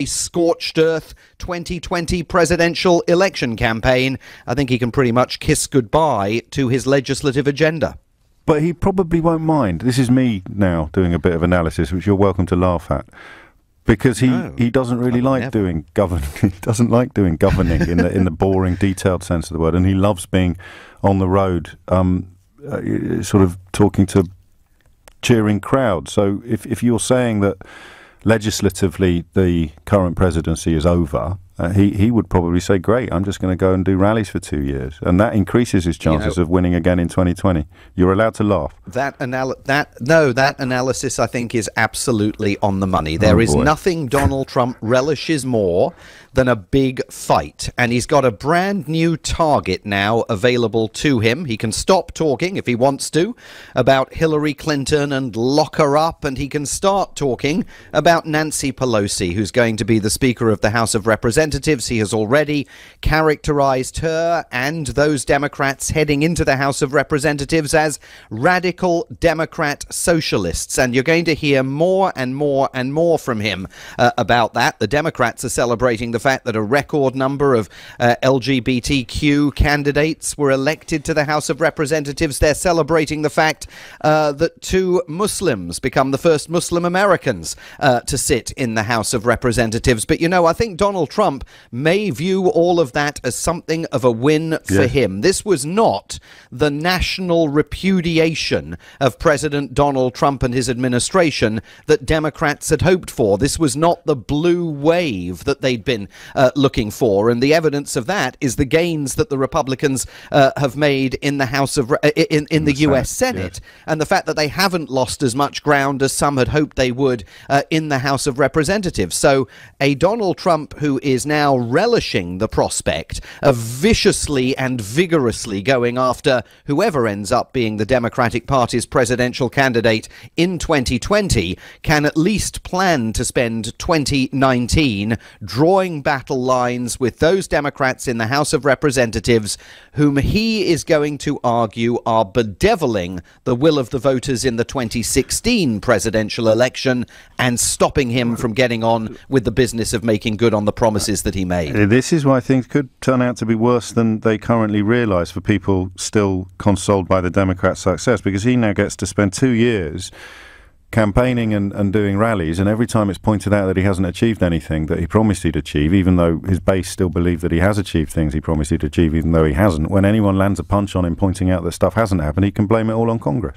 a scorched earth 2020 presidential election campaign, I think he can pretty much kiss goodbye to his legislative agenda. But he probably won't mind. This is me now doing a bit of analysis, which you're welcome to laugh at, because he doesn't really like doing governing. He doesn't like doing governing in the boring, detailed sense of the word, and he loves being on the road, sort of talking to cheering crowds. So if you're saying that legislatively the current presidency is over, he would probably say, great, I'm just going to go and do rallies for 2 years. And that increases his chances of winning again in 2020. You're allowed to laugh. That analysis, I think, is absolutely on the money. There is nothing Donald Trump relishes more than a big fight. And he's got a brand new target now available to him. He can stop talking, if he wants to, about Hillary Clinton and lock her up. And he can start talking about Nancy Pelosi, who's going to be the Speaker of the House of Representatives. He has already characterized her and those Democrats heading into the House of Representatives as radical Democrat socialists. And you're going to hear more and more and more from him about that. The Democrats are celebrating the fact that a record number of LGBTQ candidates were elected to the House of Representatives. They're celebrating the fact that 2 Muslims become the first Muslim Americans to sit in the House of Representatives. But, I think Donald Trump may view all of that as something of a win for him. This was not the national repudiation of President Donald Trump and his administration that Democrats had hoped for. This was not the blue wave that they'd been looking for. And the evidence of that is the gains that the Republicans have made in the House of in the US Senate, and the fact that they haven't lost as much ground as some had hoped they would in the House of Representatives. So a Donald Trump who is now relishing the prospect of viciously and vigorously going after whoever ends up being the Democratic Party's presidential candidate in 2020 can at least plan to spend 2019 drawing battle lines with those Democrats in the House of Representatives whom he is going to argue are bedeviling the will of the voters in the 2016 presidential election and stopping him from getting on with the business of making good on the promises that he made. This is why things could turn out to be worse than they currently realise for people still consoled by the Democrats' success, because he now gets to spend 2 years campaigning and doing rallies, and every time it's pointed out that he hasn't achieved anything that he promised he'd achieve, even though his base still believe that he has achieved things he promised he'd achieve, even though he hasn't, when anyone lands a punch on him pointing out that stuff hasn't happened, he can blame it all on Congress.